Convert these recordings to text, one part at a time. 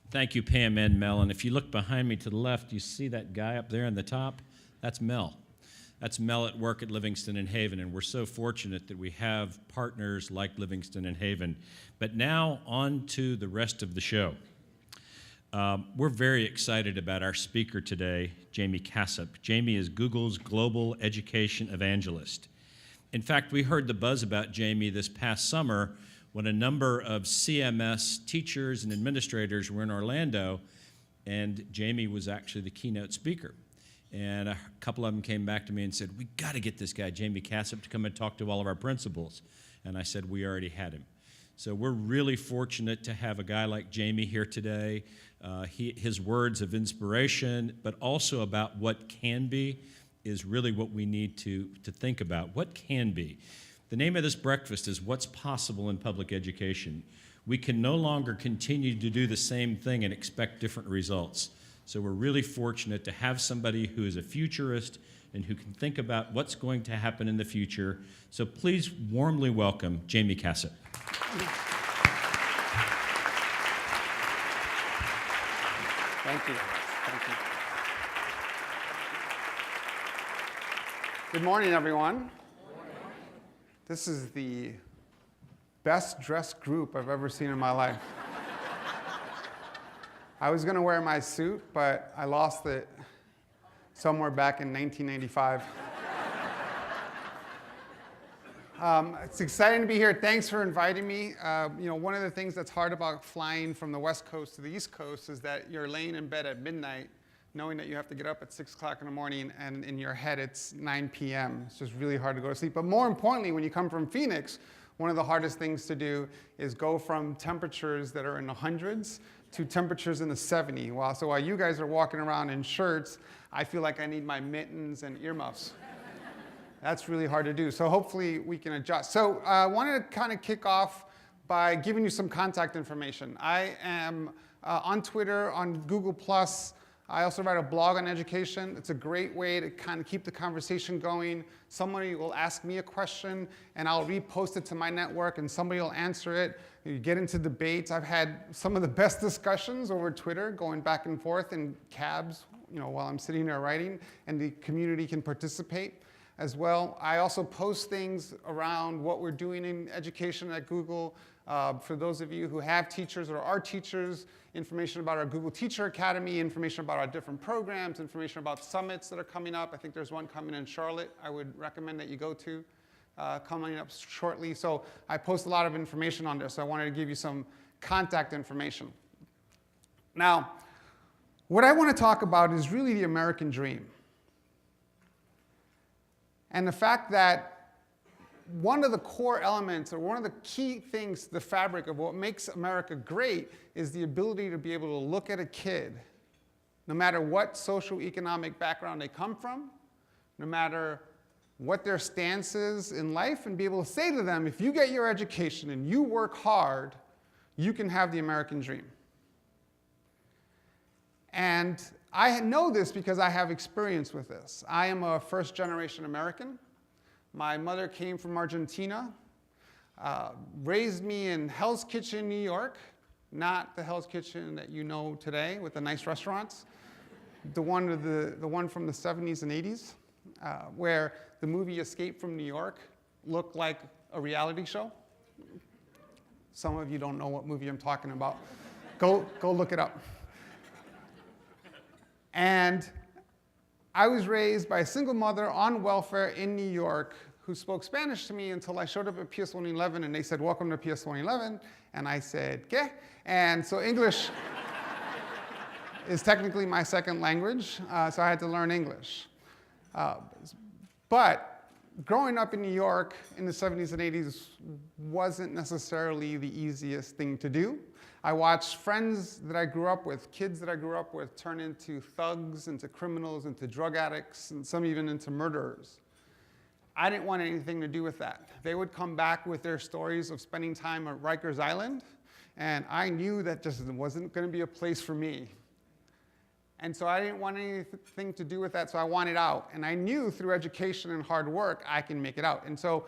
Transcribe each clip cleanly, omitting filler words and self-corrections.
Thank you, Pam and Mel. And if you look behind me to the left, you see that guy up there in the top? That's Mel. That's Mel at work at Livingston and Haven, and we're so fortunate that we have partners like Livingston and Haven. But now on to the rest of the show. We're very excited about our speaker today, Jamie Cassep. Jamie is Google's Global Education Evangelist. In fact, we heard the buzz about Jamie this past summer when a number of CMS teachers and administrators were in Orlando, and Jamie was actually the keynote speaker. And a couple of them came back to me and said, we got to get this guy, Jamie Cassep, to come and talk to all of our principals. And I said, we already had him. So we're really fortunate to have a guy like Jamie here today. His words of inspiration, but also about what can be, is really what we need to think about. What can be? The name of this breakfast is What's Possible in Public Education. We can no longer continue to do the same thing and expect different results. So we're really fortunate to have somebody who is a futurist and who can think about what's going to happen in the future. So please warmly welcome Jamie Cassep. Thank you. Thank you. Good morning, everyone. This is the best dressed group I've ever seen in my life. I was going to wear my suit, but I lost it somewhere back in 1995. It's exciting to be here. Thanks for inviting me. One of the things that's hard about flying from the West Coast to the East Coast is that you're laying in bed at midnight knowing that you have to get up at 6 o'clock in the morning, and in your head it's 9 p.m. It's just really hard to go to sleep. But more importantly, when you come from Phoenix, one of the hardest things to do is go from temperatures that are in the hundreds to temperatures in the 70s. So while you guys are walking around in shirts, I feel like I need my mittens and earmuffs. That's really hard to do. So hopefully we can adjust. So I wanted to kind of kick off by giving you some contact information. I am on Twitter, on Google+. I also write a blog on education. It's a great way to kind of keep the conversation going. Somebody will ask me a question, and I'll repost it to my network, and somebody will answer it. You get into debates. I've had some of the best discussions over Twitter, going back and forth in cabs, while I'm sitting there writing, and the community can participate as well. I also post things around what we're doing in education at Google. For those of you who have teachers or are teachers, information about our Google Teacher Academy, information about our different programs, information about summits that are coming up. I think there's one coming in Charlotte I would recommend that you go to, coming up shortly. So I post a lot of information on this. So I wanted to give you some contact information. Now, what I want to talk about is really the American dream. And the fact that one of the core elements, or one of the key things, the fabric of what makes America great, is the ability to be able to look at a kid, no matter what socioeconomic background they come from, no matter what their stance is in life, and be able to say to them, if you get your education and you work hard, you can have the American dream. And I know this because I have experience with this. I am a first-generation American. My mother came from Argentina, raised me in Hell's Kitchen, New York, not the Hell's Kitchen that you know today with the nice restaurants, the one from the 70s and 80s, where the movie Escape from New York looked like a reality show. Some of you don't know what movie I'm talking about. Go look it up. And I was raised by a single mother on welfare in New York who spoke Spanish to me until I showed up at PS 111 and they said, welcome to PS 111. And I said, ¿qué? And so English is technically my second language, so I had to learn English. But growing up in New York in the 70s and 80s wasn't necessarily the easiest thing to do. I watched friends that I grew up with, kids that I grew up with, turn into thugs, into criminals, into drug addicts, and some even into murderers. I didn't want anything to do with that. They would come back with their stories of spending time at Rikers Island, and I knew that just wasn't going to be a place for me. And so I didn't want anything to do with that, so I wanted out. And I knew through education and hard work, I can make it out. And so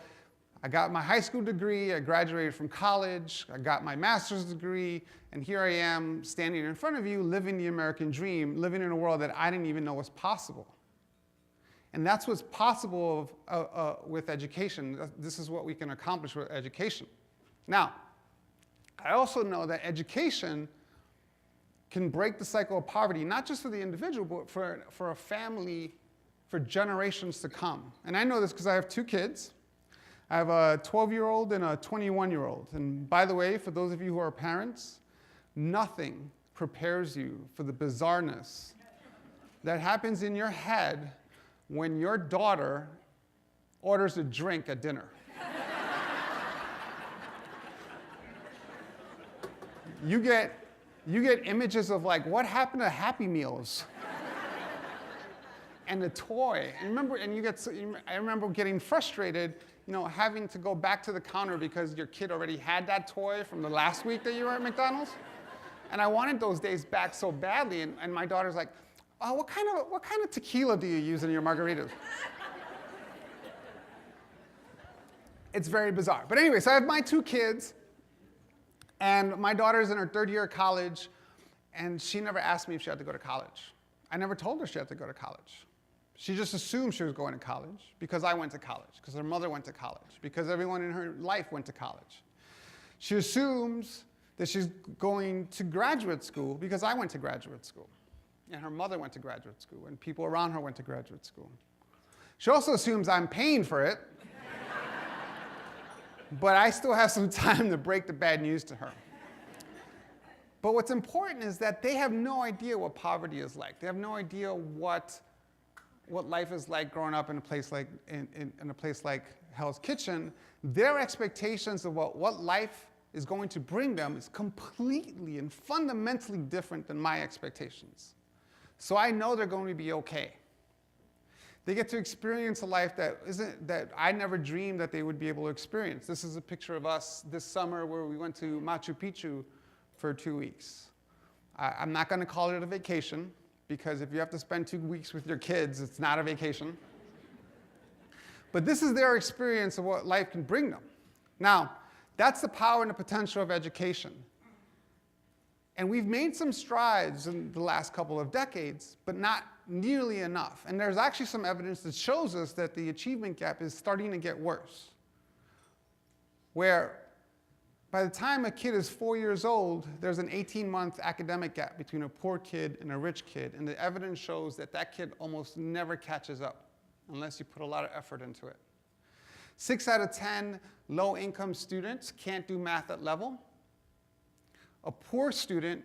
I got my high school degree, I graduated from college, I got my master's degree, and here I am standing in front of you living the American dream, living in a world that I didn't even know was possible. And that's what's possible with education. This is what we can accomplish with education. Now, I also know that education can break the cycle of poverty, not just for the individual, but for a family, for generations to come. And I know this because I have 2 kids. I have a 12-year-old and a 21-year-old. And by the way, for those of you who are parents, nothing prepares you for the bizarreness that happens in your head when your daughter orders a drink at dinner. You get images of like, what happened to Happy Meals? And the toy. I remember getting frustrated, having to go back to the counter because your kid already had that toy from the last week that you were at McDonald's. And I wanted those days back so badly. And my daughter's like, oh, what kind of tequila do you use in your margaritas? It's very bizarre. But anyway, so I have my 2 kids. And my daughter's in her 3rd year of college. And she never asked me if she had to go to college. I never told her she had to go to college. She just assumed she was going to college because I went to college, because her mother went to college, because everyone in her life went to college. She assumes that she's going to graduate school because I went to graduate school, and her mother went to graduate school, and people around her went to graduate school. She also assumes I'm paying for it, but I still have some time to break the bad news to her. But what's important is that they have no idea what poverty is like. They have no idea what life is like growing up in a place like Hell's Kitchen. Their expectations of what life is going to bring them is completely and fundamentally different than my expectations. So I know they're going to be okay. They get to experience a life that I never dreamed that they would be able to experience. This is a picture of us this summer where we went to Machu Picchu for 2 weeks. I'm not going to call it a vacation, because if you have to spend 2 weeks with your kids, it's not a vacation. But this is their experience of what life can bring them. Now, that's the power and the potential of education. And we've made some strides in the last couple of decades, but not nearly enough. And there's actually some evidence that shows us that the achievement gap is starting to get worse. Where by the time a kid is 4 years old, there's an 18-month academic gap between a poor kid and a rich kid. And the evidence shows that that kid almost never catches up unless you put a lot of effort into it. 6 out of 10 low-income students can't do math at level. A poor student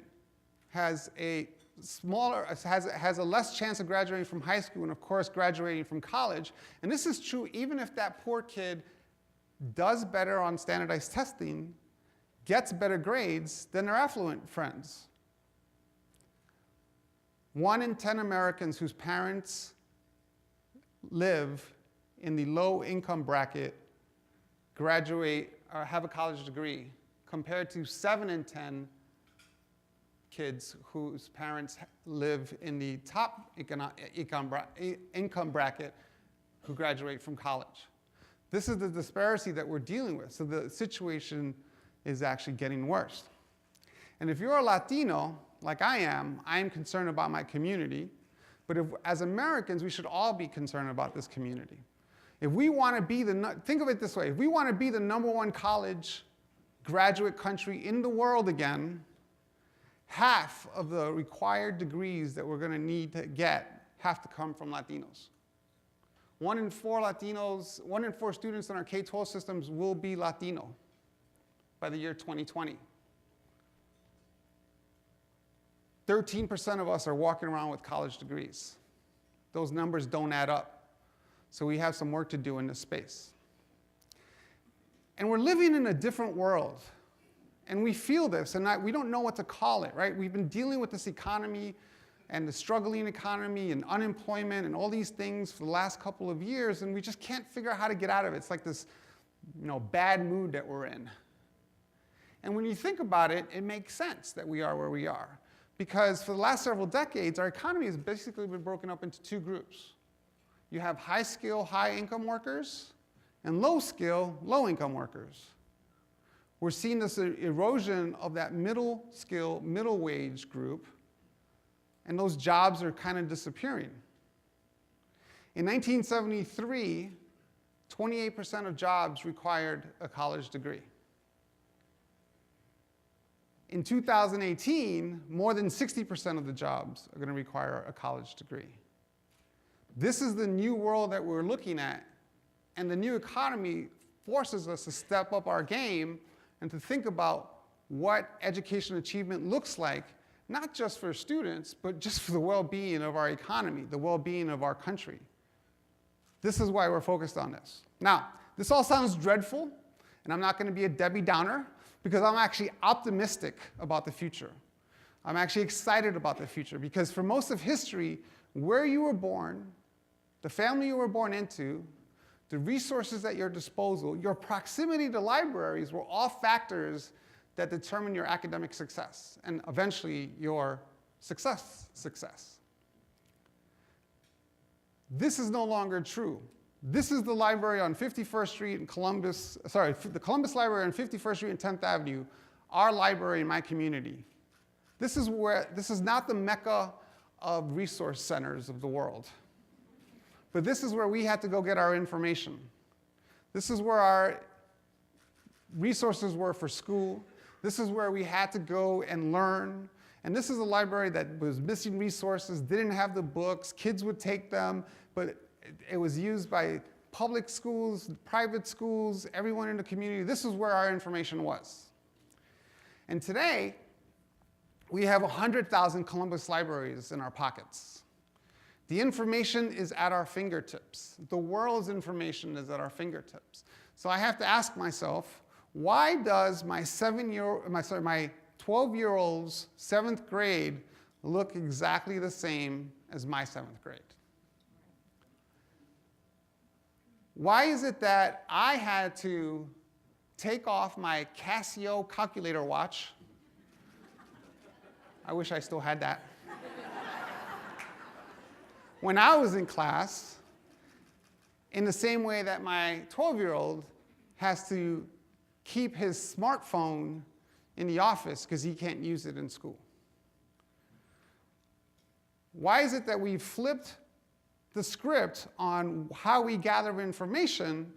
has a less chance of graduating from high school and, of course, graduating from college. And this is true even if that poor kid does better on standardized testing, gets better grades than their affluent friends. 1 in 10 Americans whose parents live in the low income bracket graduate or have a college degree, compared to 7 in 10 kids whose parents live in the top income bracket who graduate from college. This is the disparity that we're dealing with. So the situation is actually getting worse. And if you're a Latino, like I am concerned about my community. But as Americans, we should all be concerned about this community. If we want to be think of it this way, if we want to be the #1 college graduate country in the world again, half of the required degrees that we're going to need to get have to come from Latinos. 1 in 4 students in our K-12 systems will be Latino by the year 2020. 13% of us are walking around with college degrees. Those numbers don't add up. So we have some work to do in this space. And we're living in a different world. And we feel this, and we don't know what to call it, right? We've been dealing with this economy and the struggling economy and unemployment and all these things for the last couple of years, and we just can't figure out how to get out of it. It's like this, bad mood that we're in. And when you think about it, it makes sense that we are where we are. Because for the last several decades, our economy has basically been broken up into 2 groups. You have high-skill, high-income workers, and low-skill, low-income workers. We're seeing this erosion of that middle-skill, middle-wage group, and those jobs are kind of disappearing. In 1973, 28% of jobs required a college degree. In 2018, more than 60% of the jobs are going to require a college degree. This is the new world that we're looking at, and the new economy forces us to step up our game and to think about what education achievement looks like, not just for students, but just for the well-being of our economy, the well-being of our country. This is why we're focused on this. Now, this all sounds dreadful, and I'm not going to be a Debbie Downer, because I'm actually optimistic about the future. I'm actually excited about the future, because for most of history, where you were born, the family you were born into, the resources at your disposal, your proximity to libraries were all factors that determine your academic success and eventually your success. This is no longer true. This is the library on 51st Street in Columbus, the Columbus Library on 51st Street and 10th Avenue, our library in my community. This is not the mecca of resource centers of the world. But this is where we had to go get our information. This is where our resources were for school. This is where we had to go and learn. And this is a library that was missing resources, didn't have the books, kids would take them, but it was used by public schools, private schools, everyone in the community. This is where our information was. And today, we have 100,000 Columbus libraries in our pockets. The information is at our fingertips. The world's information is at our fingertips. So I have to ask myself, why does my 12-year-old's 7th grade look exactly the same as my 7th grade? Why is it that I had to take off my Casio calculator watch? I wish I still had that. When I was in class, in the same way that my 12-year-old has to keep his smartphone in the office because he can't use it in school. Why is it that we've flipped the script on how we gather information,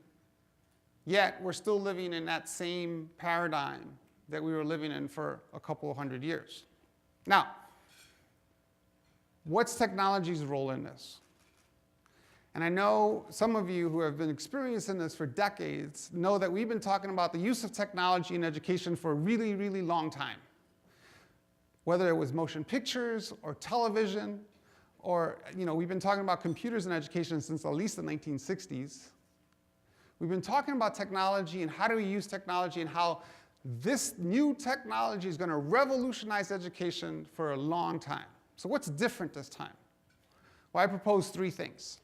yet we're still living in that same paradigm that we were living in for a couple of hundred years? Now, what's technology's role in this? And I know some of you who have been experiencing this for decades know that we've been talking about the use of technology in education for a really, really long time. Whether it was motion pictures or television, or we've been talking about computers in education since at least the 1960s. We've been talking about technology and how do we use technology and how this new technology is going to revolutionize education for a long time. So what's different this time? Well, I propose 3 things.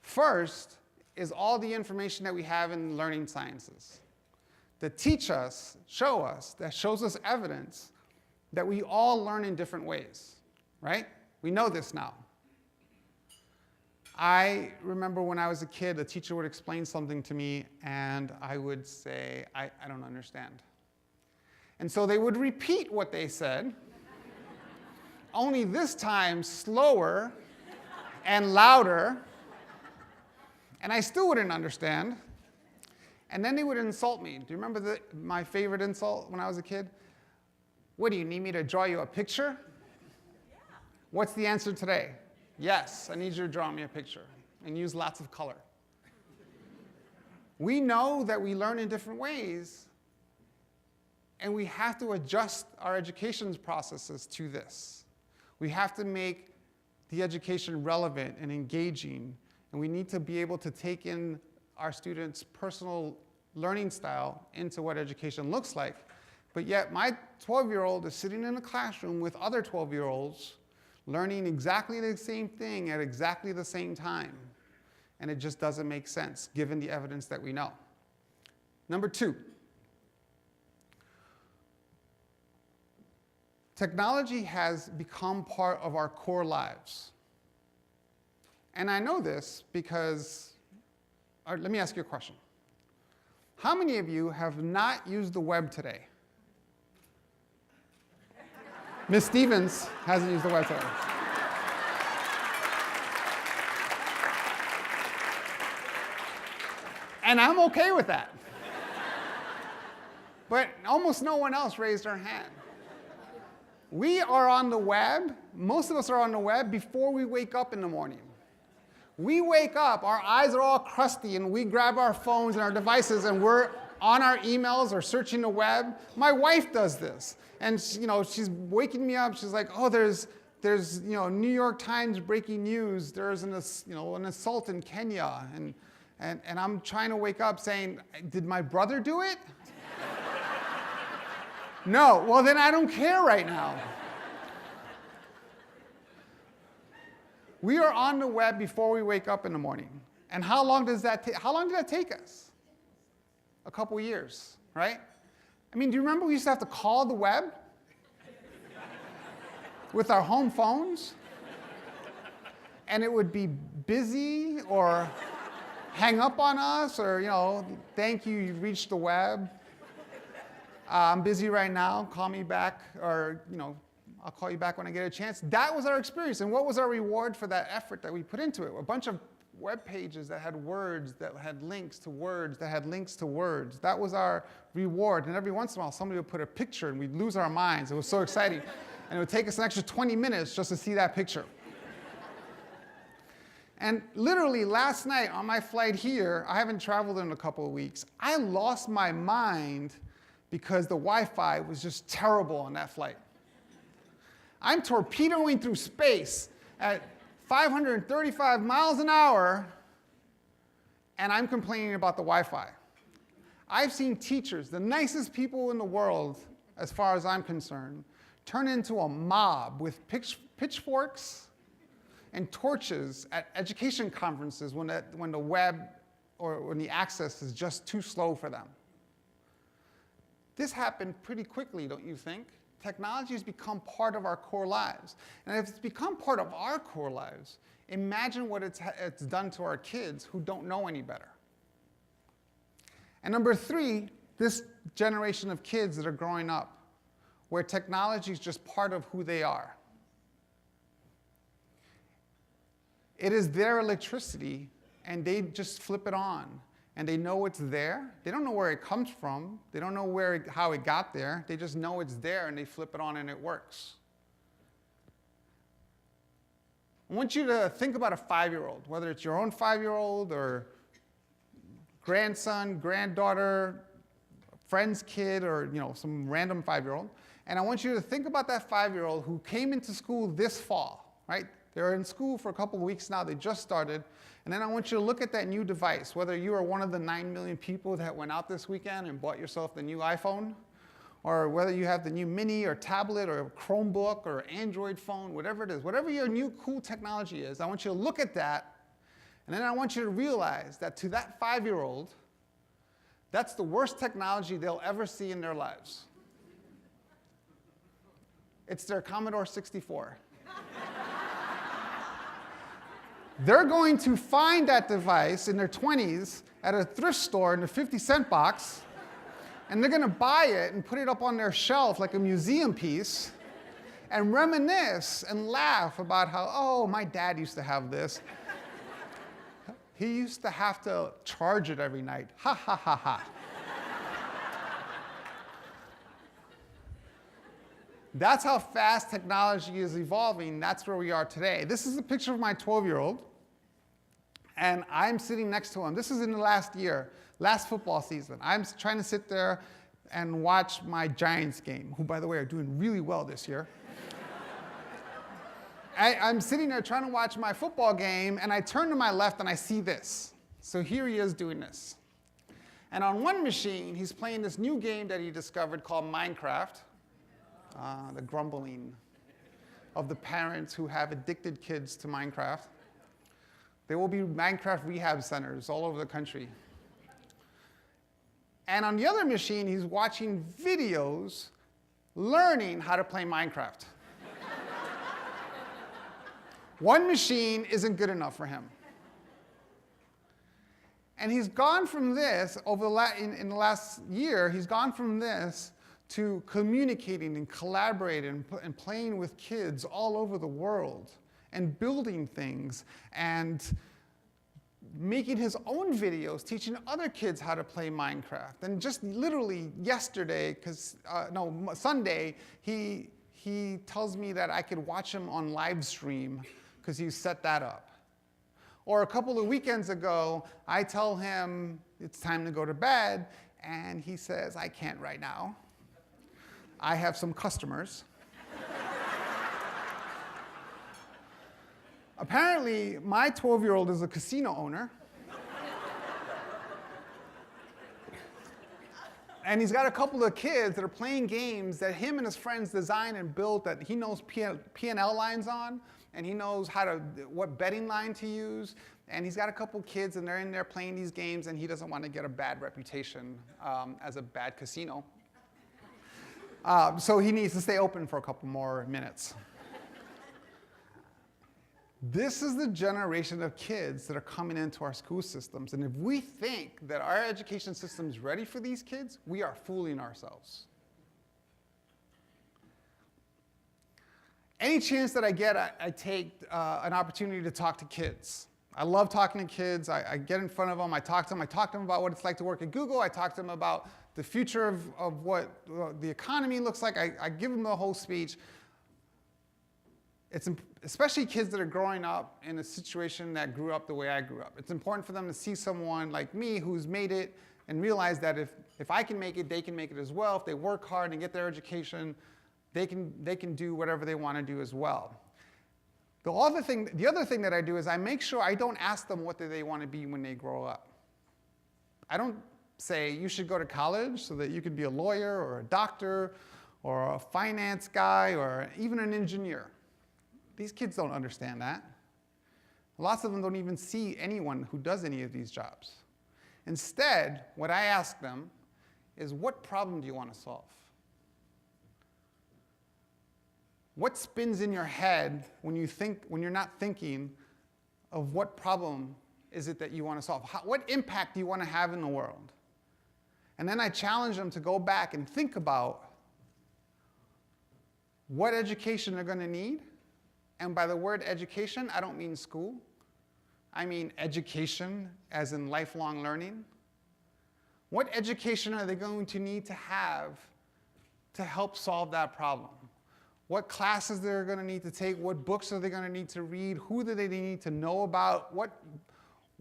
First is all the information that we have in learning sciences that teach us, that shows us evidence that we all learn in different ways, right? We know this now. I remember when I was a kid, a teacher would explain something to me, and I would say, I don't understand. And so they would repeat what they said, only this time slower and louder, and I still wouldn't understand. And then they would insult me. Do you remember my favorite insult when I was a kid? What, do you need me to draw you a picture? Yeah. What's the answer today? Yes, I need you to draw me a picture and use lots of color. We know that we learn in different ways, and we have to adjust our education processes to this. We have to make the education relevant and engaging, and we need to be able to take in our students' personal learning style into what education looks like. But yet my 12-year-old is sitting in a classroom with other 12-year-olds learning exactly the same thing at exactly the same time. And it just doesn't make sense given the evidence that we know. Number 2, technology has become part of our core lives. And I know this because let me ask you a question. How many of you have not used the web today? Miss Stevens hasn't used the web today. And I'm okay with that. But almost no one else raised their hand. We are on the web, most of us are on the web before we wake up in the morning. We wake up, our eyes are all crusty, and we grab our phones and our devices, and we're on our emails or searching the web. My wife does this, and she's waking me up. She's like, "Oh, there's New York Times breaking news. There's an assault in Kenya," and I'm trying to wake up, saying, "Did my brother do it?" No. Well, then I don't care right now. We are on the web before we wake up in the morning. And how long did that take us? A couple years, right? I mean, do you remember we used to have to call the web with our home phones? And it would be busy or hang up on us or, thank you, you reached the web. I'm busy right now, call me back, or, I'll call you back when I get a chance. That was our experience. And what was our reward for that effort that we put into it? A bunch of web pages that had words, that had links to words, that had links to words. That was our reward. And every once in a while, somebody would put a picture and we'd lose our minds. It was so exciting. And it would take us an extra 20 minutes just to see that picture. And literally last night on my flight here, I haven't traveled in a couple of weeks, I lost my mind because the Wi-Fi was just terrible on that flight. I'm torpedoing through space at 535 miles an hour, and I'm complaining about the Wi-Fi. I've seen teachers, the nicest people in the world, as far as I'm concerned, turn into a mob with pitchforks and torches at education conferences when the web or when the access is just too slow for them. This happened pretty quickly, don't you think? Technology has become part of our core lives. And if it's become part of our core lives, imagine what it's done to our kids who don't know any better. And number 3, this generation of kids that are growing up, where technology is just part of who they are. It is their electricity, and they just flip it on. And they know it's there. They don't know where it comes from. They don't know how it got there. They just know it's there, and they flip it on, and it works. I want you to think about a 5-year-old, whether it's your own 5-year-old or grandson, granddaughter, friend's kid, or some random 5-year-old. And I want you to think about that 5-year-old who came into school this fall, right? They're in school for a couple of weeks now. They just started. And then I want you to look at that new device, whether you are one of the 9 million people that went out this weekend and bought yourself the new iPhone, or whether you have the new mini or tablet or Chromebook or Android phone, whatever it is, whatever your new cool technology is, I want you to look at that, and then I want you to realize that to that 5-year-old, that's the worst technology they'll ever see in their lives. It's their Commodore 64. They're going to find that device in their 20s at a thrift store in the 50-cent box, and they're going to buy it and put it up on their shelf like a museum piece and reminisce and laugh about how, oh, my dad used to have this. He used to have to charge it every night. Ha, ha, ha, ha. That's how fast technology is evolving. That's where we are today. This is a picture of my 12-year-old, and I'm sitting next to him. This is in the last year, last football season. I'm trying to sit there and watch my Giants game, who, by the way, are doing really well this year. I'm sitting there trying to watch my football game, and I turn to my left, and I see this. So here he is doing this. And on one machine, he's playing this new game that he discovered called Minecraft. The grumbling of the parents who have addicted kids to Minecraft. There will be Minecraft rehab centers all over the country. And on the other machine, he's watching videos learning how to play Minecraft. One machine isn't good enough for him. And he's gone from this, in the last year, he's gone from this to communicating and collaborating and playing with kids all over the world and building things and making his own videos, teaching other kids how to play Minecraft. And just literally yesterday, Sunday, he tells me that I could watch him on live stream because he set that up. Or a couple of weekends ago, I tell him it's time to go to bed, and he says, I can't right now. I have some customers. Apparently, my 12-year-old is a casino owner. And he's got a couple of kids that are playing games that him and his friends design and built that he knows P&L lines on, and he knows what betting line to use. And he's got a couple kids, and they're in there playing these games, and he doesn't want to get a bad reputation as a bad casino. So he needs to stay open for a couple more minutes. This is the generation of kids that are coming into our school systems. And if we think that our education system is ready for these kids, we are fooling ourselves. Any chance that I get, I take an opportunity to talk to kids. I love talking to kids. I get in front of them. I talk to them. I talk to them about what it's like to work at Google. I talk to them about the future of what the economy looks like. I give them the whole speech. It's especially kids that are growing up in a situation that grew up the way I grew up. It's important for them to see someone like me who's made it and realize that if I can make it, they can make it as well. If they work hard and get their education, they can do whatever they want to do as well. The other thing that I do is I make sure I don't ask them what do they want to be when they grow up. I don't say you should go to college so that you can be a lawyer or a doctor or a finance guy or even an engineer. These kids don't understand that. Lots of them don't even see anyone who does any of these jobs. Instead, what I ask them is, what problem do you want to solve? What spins in your head when you're not thinking of what problem is it that you want to solve? What impact do you want to have in the world? And then I challenge them to go back and think about what education they're going to need. And by the word education, I don't mean school. I mean education as in lifelong learning. What education are they going to need to have to help solve that problem? What classes they're going to need to take? What books are they going to need to read? Who do they need to know about?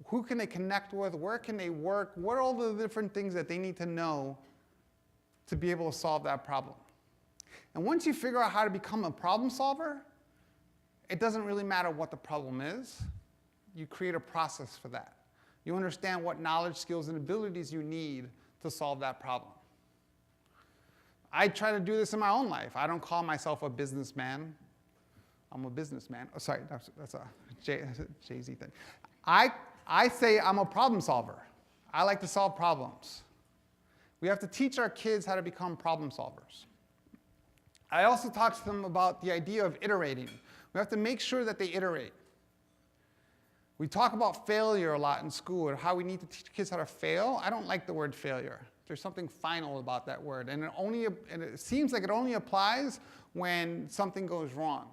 Who can they connect with? Where can they work? What are all the different things that they need to know to be able to solve that problem? And once you figure out how to become a problem solver, it doesn't really matter what the problem is. You create a process for that. You understand what knowledge, skills, and abilities you need to solve that problem. I try to do this in my own life. I don't call myself a businessman. I'm a businessman. Oh, sorry, that's a Jay-Z thing. I say I'm a problem solver. I like to solve problems. We have to teach our kids how to become problem solvers. I also talk to them about the idea of iterating. We have to make sure that they iterate. We talk about failure a lot in school and how we need to teach kids how to fail. I don't like the word failure. There's something final about that word. And it seems like it only applies when something goes wrong.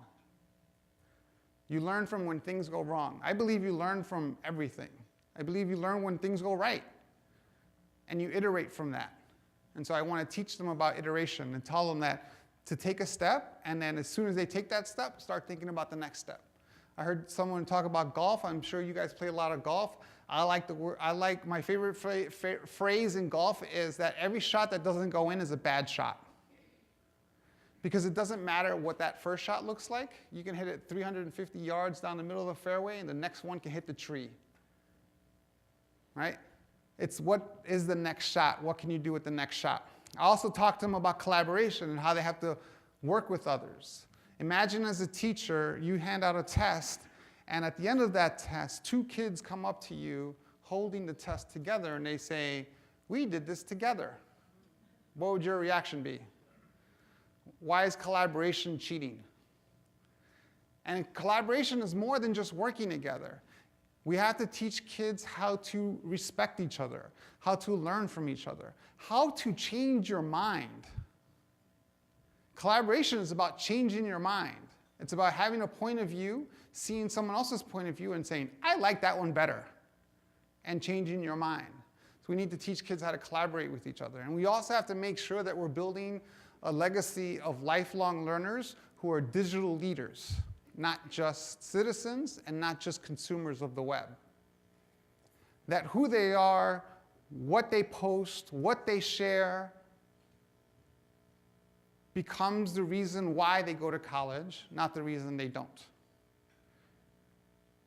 You learn from when things go wrong. I believe you learn from everything. I believe you learn when things go right. And you iterate from that. And so I want to teach them about iteration and tell them that to take a step, and then as soon as they take that step, start thinking about the next step. I heard someone talk about golf. I'm sure you guys play a lot of golf. I like my favorite phrase in golf is that every shot that doesn't go in is a bad shot. Because it doesn't matter what that first shot looks like. You can hit it 350 yards down the middle of the fairway, and the next one can hit the tree. Right? It's what is the next shot? What can you do with the next shot? I also talk to them about collaboration and how they have to work with others. Imagine as a teacher, you hand out a test, and at the end of that test, 2 kids come up to you holding the test together, and they say, "We did this together." What would your reaction be? Why is collaboration cheating? And collaboration is more than just working together. We have to teach kids how to respect each other, how to learn from each other, how to change your mind. Collaboration is about changing your mind. It's about having a point of view, seeing someone else's point of view and saying, I like that one better, and changing your mind. So we need to teach kids how to collaborate with each other. And we also have to make sure that we're building a legacy of lifelong learners who are digital leaders, not just citizens and not just consumers of the web. That who they are, what they post, what they share, becomes the reason why they go to college, not the reason they don't.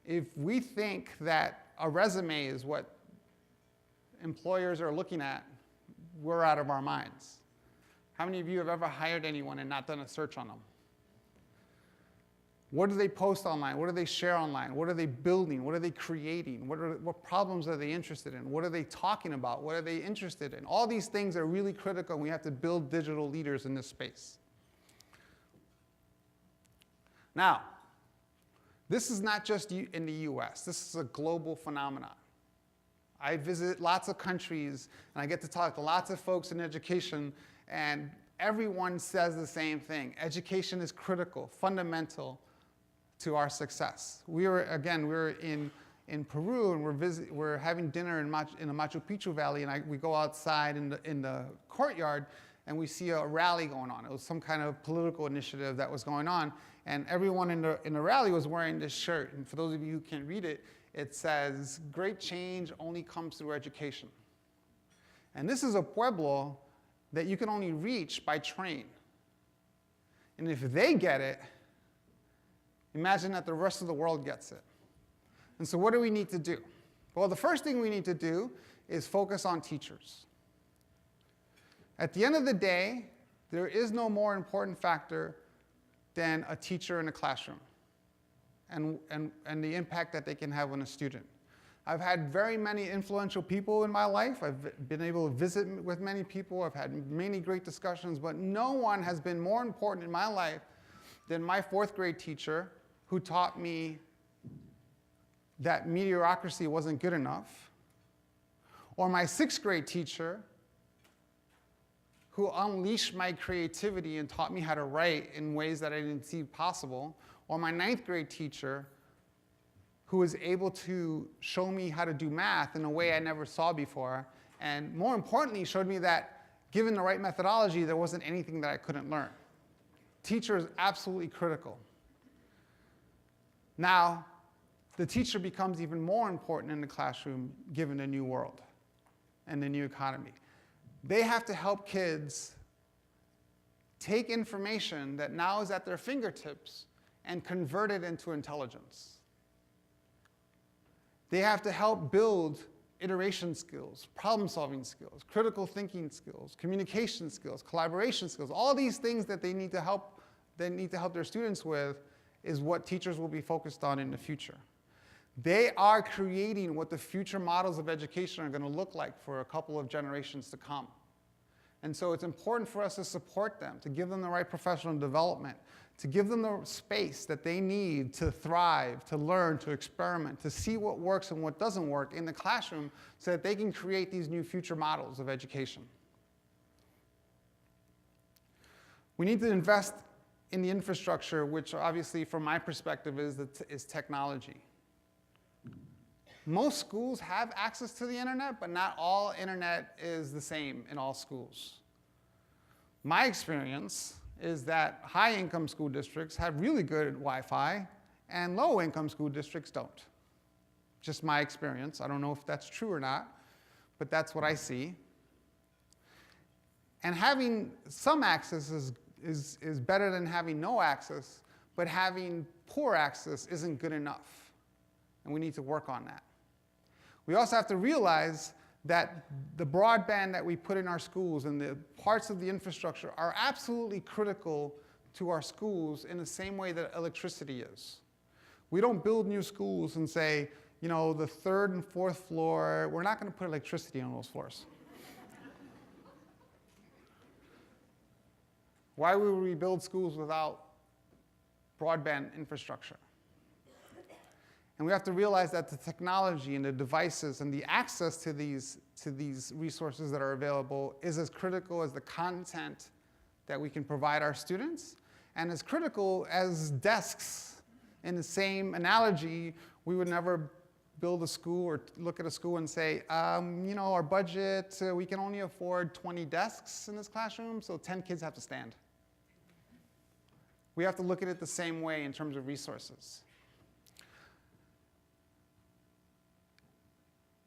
If we think that a resume is what employers are looking at, we're out of our minds. How many of you have ever hired anyone and not done a search on them? What do they post online? What do they share online? What are they building? What are they creating? What problems are they interested in? What are they talking about? What are they interested in? All these things are really critical, and we have to build digital leaders in this space. Now, this is not just in the US. This is a global phenomenon. I visit lots of countries, and I get to talk to lots of folks in education, and everyone says the same thing. Education is critical, fundamental to our success. We were in Peru, and we're having dinner in the Machu Picchu Valley, and we go outside in the courtyard, and we see a rally going on. It was some kind of political initiative that was going on, and everyone in the rally was wearing this shirt. And for those of you who can't read it, it says, "Great change only comes through education." And this is a pueblo that you can only reach by train. And if they get it, imagine that the rest of the world gets it. And so what do we need to do? Well, the first thing we need to do is focus on teachers. At the end of the day, there is no more important factor than a teacher in a classroom and the impact that they can have on a student. I've had very many influential people in my life. I've been able to visit with many people. I've had many great discussions, but no one has been more important in my life than my 4th grade teacher, who taught me that mediocrity wasn't good enough, or my 6th grade teacher, who unleashed my creativity and taught me how to write in ways that I didn't see possible, or my 9th grade teacher, who was able to show me how to do math in a way I never saw before, and more importantly, showed me that given the right methodology, there wasn't anything that I couldn't learn. Teacher is absolutely critical. Now, the teacher becomes even more important in the classroom given the new world and the new economy. They have to help kids take information that now is at their fingertips and convert it into intelligence. They have to help build iteration skills, problem-solving skills, critical thinking skills, communication skills, collaboration skills. All these things that they need to help their students with is what teachers will be focused on in the future. They are creating what the future models of education are going to look like for a couple of generations to come. And so it's important for us to support them, to give them the right professional development, to give them the space that they need to thrive, to learn, to experiment, to see what works and what doesn't work in the classroom so that they can create these new future models of education. We need to invest in the infrastructure, which obviously from my perspective is technology. Most schools have access to the internet, but not all internet is the same in all schools. My experience is that high-income school districts have really good Wi-Fi, and low-income school districts don't. Just my experience. I don't know if that's true or not, but that's what I see. And having some access is better than having no access, but having poor access isn't good enough, and we need to work on that. We also have to realize that the broadband that we put in our schools and the parts of the infrastructure are absolutely critical to our schools in the same way that electricity is. We don't build new schools and say, you know, the 3rd and 4th floor, we're not going to put electricity on those floors. Why would we build schools without broadband infrastructure? And we have to realize that the technology and the devices and the access to these resources that are available is as critical as the content that we can provide our students, and as critical as desks. In the same analogy, we would never build a school or look at a school and say, our budget, we can only afford 20 desks in this classroom, so 10 kids have to stand. We have to look at it the same way in terms of resources.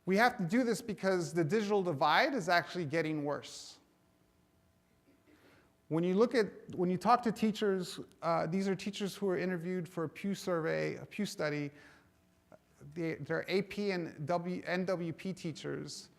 We have to do this because the digital divide is actually getting worse. When you talk to teachers, these are teachers who were interviewed for a Pew survey, a Pew study. They're AP and NWP teachers.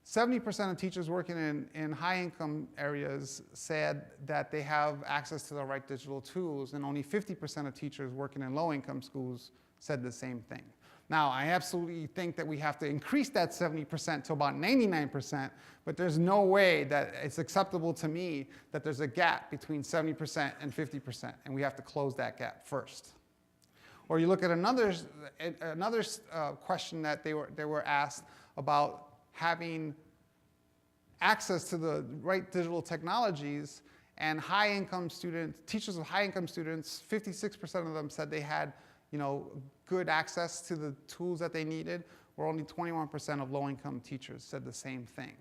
70% of teachers working in high-income areas said that they have access to the right digital tools, and only 50% of teachers working in low-income schools said the same thing. Now, I absolutely think that we have to increase that 70% to about 99%, but there's no way that it's acceptable to me that there's a gap between 70% and 50%, and we have to close that gap first. Or you look at another question that they were asked about having access to the right digital technologies, and high-income students, teachers of high-income students, 56% of them said they had good access to the tools that they needed, where only 21% of low-income teachers said the same thing.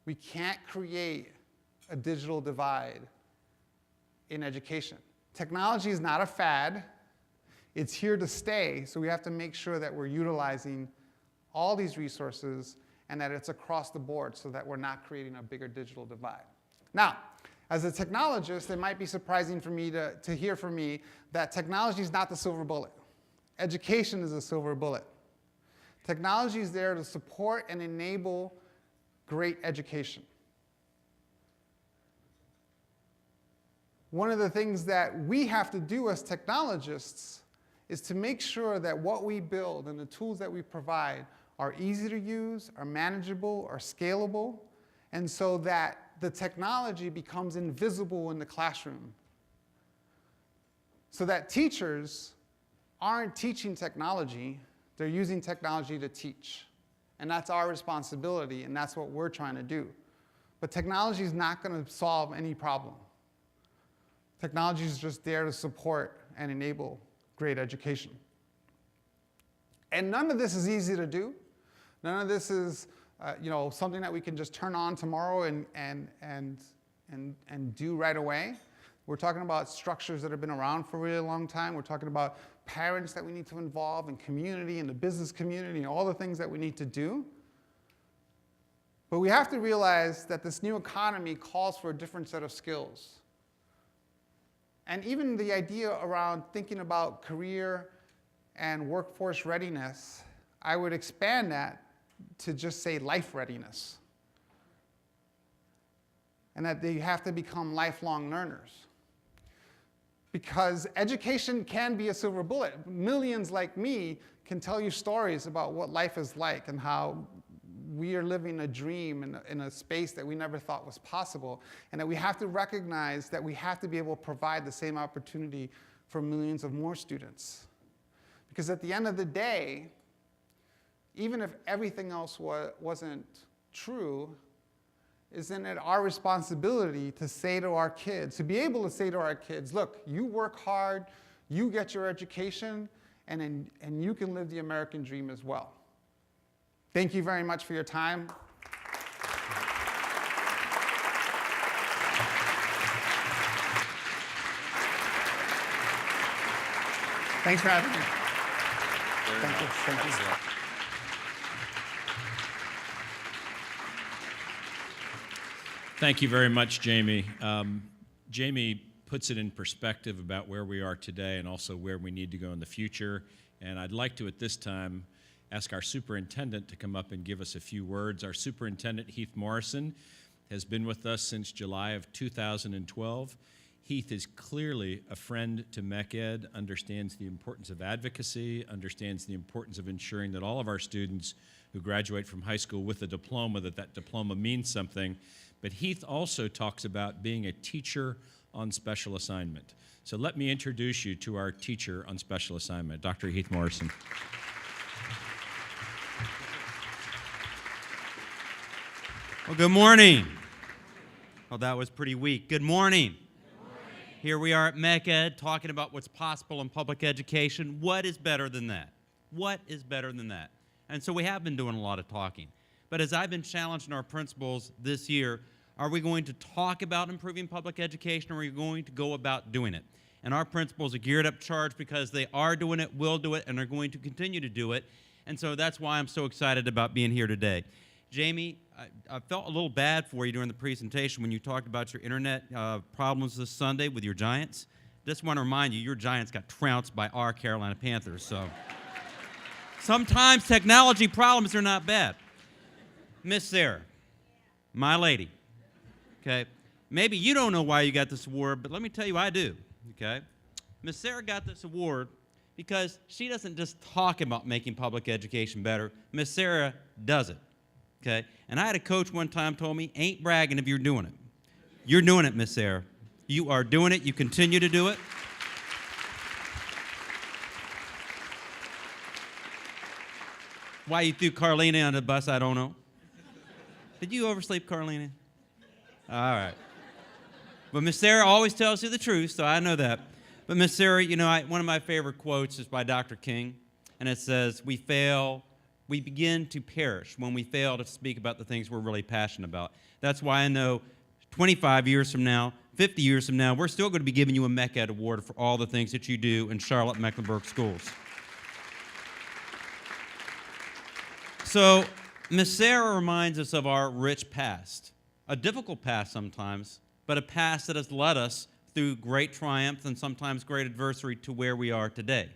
We can't create a digital divide in education. Technology is not a fad. It's here to stay, so we have to make sure that we're utilizing all these resources and that it's across the board so that we're not creating a bigger digital divide. Now, as a technologist, it might be surprising for me to hear from me that technology is not the silver bullet. Education is a silver bullet. Technology is there to support and enable great education. One of the things that we have to do as technologists is to make sure that what we build and the tools that we provide are easy to use, are manageable, are scalable, and so that the technology becomes invisible in the classroom. So that teachers aren't teaching technology, they're using technology to teach. And that's our responsibility, and that's what we're trying to do. But technology is not going to solve any problem. Technology is just there to support and enable great education. And none of this is easy to do. None of this is something that we can just turn on tomorrow and do right away. We're talking about structures that have been around for a really long time. We're talking about parents that we need to involve, and community, and the business community, and all the things that we need to do. But we have to realize that this new economy calls for a different set of skills. And even the idea around thinking about career and workforce readiness, I would expand that to just say life readiness. And that they have to become lifelong learners. Because education can be a silver bullet. Millions like me can tell you stories about what life is like and how we are living a dream in a space that we never thought was possible. And that we have to recognize that we have to be able to provide the same opportunity for millions of more students. Because at the end of the day, even if everything else wasn't true, isn't it our responsibility to say to our kids, to be able to say to our kids, look, you work hard, you get your education, and you can live the American dream as well. Thank you very much for your time. Thanks for having me. Thank you. Thank you. Thank you very much, Jamie. Jamie puts it in perspective about where we are today and also where we need to go in the future. And I'd like to, at this time, ask our superintendent to come up and give us a few words. Our superintendent, Heath Morrison, has been with us since July of 2012. Heath is clearly a friend to MeckEd, understands the importance of advocacy, understands the importance of ensuring that all of our students who graduate from high school with a diploma, that diploma means something. But Heath also talks about being a teacher on special assignment. So let me introduce you to our teacher on special assignment, Dr. Heath Morrison. Well, good morning. Well, that was pretty weak. Good morning. Here we are at MeckEd talking about what's possible in public education. What is better than that? What is better than that? And so we have been doing a lot of talking. But as I've been challenging our principals this year, are we going to talk about improving public education, or are we going to go about doing it? And our principals are geared up, charged, because they are doing it, will do it, and are going to continue to do it. And so that's why I'm so excited about being here today. Jamie, I felt a little bad for you during the presentation when you talked about your internet problems this Sunday with your Giants. Just want to remind you, your Giants got trounced by our Carolina Panthers. So sometimes technology problems are not bad. Miss Sarah, my lady, okay? Maybe you don't know why you got this award, but let me tell you, I do, okay? Miss Sarah got this award because she doesn't just talk about making public education better. Miss Sarah does it. Okay? And I had a coach one time told me, ain't bragging if you're doing it. You're doing it, Miss Sarah. You are doing it. You continue to do it. Why you threw Carlina on the bus, I don't know. Did you oversleep, Carlina? All right. But Miss Sarah always tells you the truth, so I know that. But Miss Sarah, you know, one of my favorite quotes is by Dr. King, and it says, we begin to perish when we fail to speak about the things we're really passionate about. That's why I know 25 years from now, 50 years from now, we're still going to be giving you a MeckEd award for all the things that you do in Charlotte-Mecklenburg schools. So Miss Sarah reminds us of our rich past, a difficult past sometimes, but a past that has led us through great triumph and sometimes great adversity to where we are today.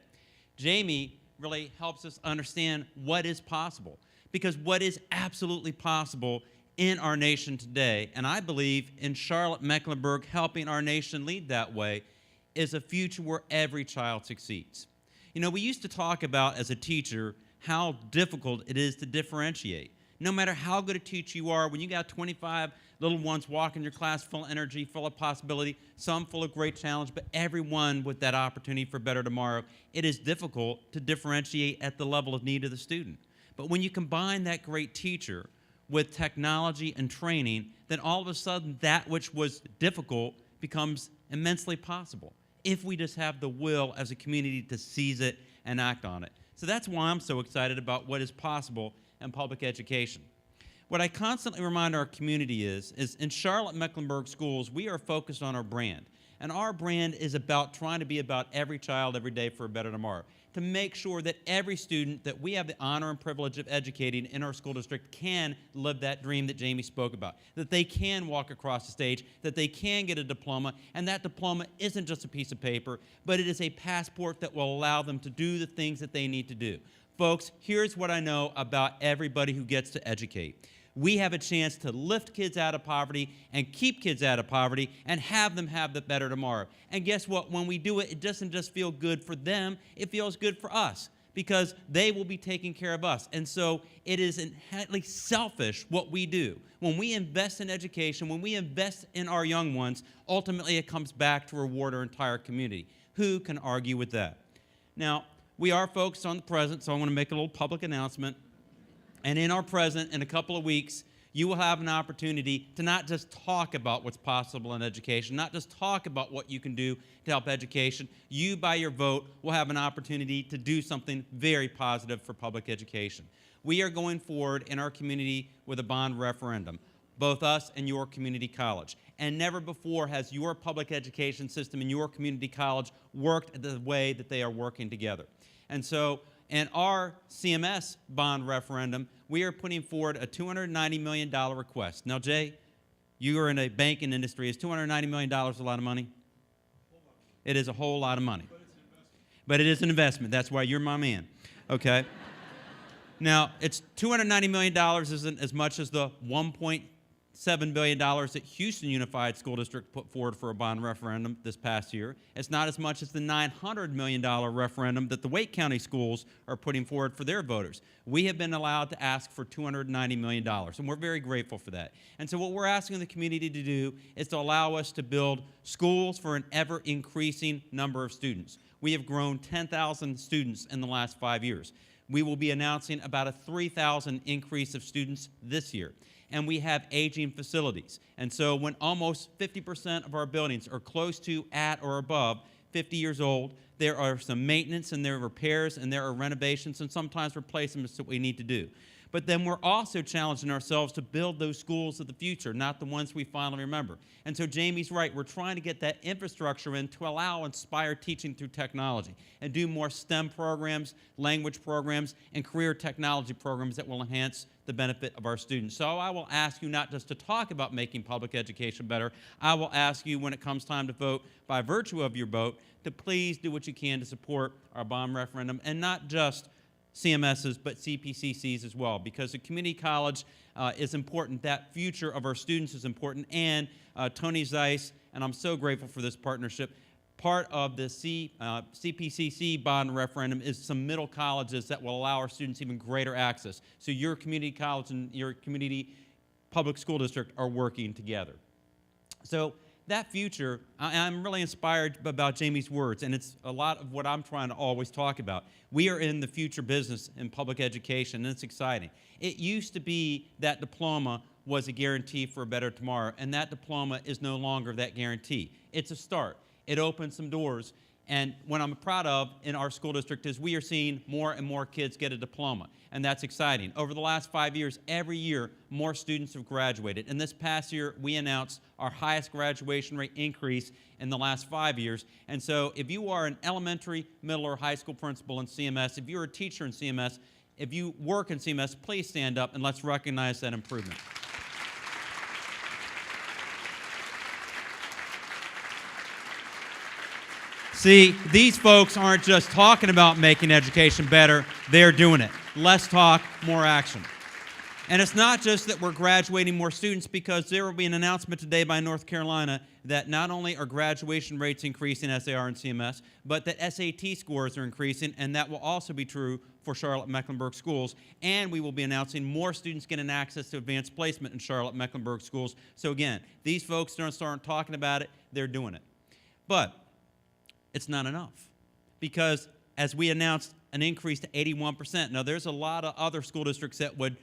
Jamie really helps us understand what is possible, because what is absolutely possible in our nation today, and I believe in Charlotte-Mecklenburg helping our nation lead that way, is a future where every child succeeds. You know, we used to talk about, as a teacher, how difficult it is to differentiate. No matter how good a teacher you are, when you got 25 little ones walking your class full of energy, full of possibility, some full of great challenge, but everyone with that opportunity for better tomorrow, it is difficult to differentiate at the level of need of the student. But when you combine that great teacher with technology and training, then all of a sudden that which was difficult becomes immensely possible, if we just have the will as a community to seize it and act on it. So that's why I'm so excited about what is possible in public education. What I constantly remind our community is in Charlotte-Mecklenburg schools, we are focused on our brand. And our brand is about trying to be about every child every day for a better tomorrow, to make sure that every student that we have the honor and privilege of educating in our school district can live that dream that Jamie spoke about, that they can walk across the stage, that they can get a diploma, and that diploma isn't just a piece of paper, but it is a passport that will allow them to do the things that they need to do. Folks, here's what I know about everybody who gets to educate. We have a chance to lift kids out of poverty and keep kids out of poverty and have them have the better tomorrow. And guess what? When we do it, it doesn't just feel good for them, it feels good for us, because they will be taking care of us. And so it is inherently selfish what we do. When we invest in education, when we invest in our young ones, ultimately it comes back to reward our entire community. Who can argue with that? Now, we are focused on the present, so I want to make a little public announcement. And in our present, in a couple of weeks, you will have an opportunity to not just talk about what's possible in education, not just talk about what you can do to help education. You, by your vote, will have an opportunity to do something very positive for public education. We are going forward in our community with a bond referendum, both us and your community college. And never before has your public education system and your community college worked the way that they are working together. And so, in our CMS bond referendum, we are putting forward a $290 million request. Now, Jay, you are in a banking industry. Is $290 million a lot of money? It is a whole lot of money. But it is an investment. That's why you're my man. Okay? Now, it's $290 million isn't as much as the $7 billion that Houston Unified School District put forward for a bond referendum this past year. It's not as much as the $900 million referendum that the Wake County schools are putting forward for their voters. We have been allowed to ask for $290 million, and we're very grateful for that. And so what we're asking the community to do is to allow us to build schools for an ever-increasing number of students. We have grown 10,000 students in the last 5 years. We will be announcing about a 3,000 increase of students this year. And we have aging facilities. And so when almost 50% of our buildings are close to, at, or above 50 years old, there are some maintenance and there are repairs and there are renovations and sometimes replacements that we need to do. But then we're also challenging ourselves to build those schools of the future, not the ones we finally remember. And so Jamie's right. We're trying to get that infrastructure in to allow inspired teaching through technology and do more STEM programs, language programs, and career technology programs that will enhance the benefit of our students. So I will ask you not just to talk about making public education better. I will ask you when it comes time to vote, by virtue of your vote, to please do what you can to support our bond referendum, and not just CMSs, but CPCCs as well, because the community college is important. That future of our students is important. And Tony Zeiss, and I'm so grateful for this partnership, part of the CPCC bond referendum is some middle colleges that will allow our students even greater access. So your community college and your community public school district are working together. So that future, I'm really inspired about Jamie's words, and it's a lot of what I'm trying to always talk about. We are in the future business in public education, and it's exciting. It used to be that diploma was a guarantee for a better tomorrow, and that diploma is no longer that guarantee. It's a start. It opens some doors, and what I'm proud of in our school district is we are seeing more and more kids get a diploma, and that's exciting. Over the last 5 years, every year, more students have graduated. And this past year, we announced our highest graduation rate increase in the last 5 years. And so if you are an elementary, middle, or high school principal in CMS, if you're a teacher in CMS, if you work in CMS, please stand up and let's recognize that improvement. See, these folks aren't just talking about making education better, they're doing it. Less talk, more action. And it's not just that we're graduating more students, because there will be an announcement today by North Carolina that not only are graduation rates increasing as they are in CMS, but that SAT scores are increasing, and that will also be true for Charlotte-Mecklenburg schools. And we will be announcing more students getting access to advanced placement in Charlotte-Mecklenburg schools. So again, these folks don't start talking about it, they're doing it. But it's not enough, because as we announced an increase to 81%, now there's a lot of other school districts that would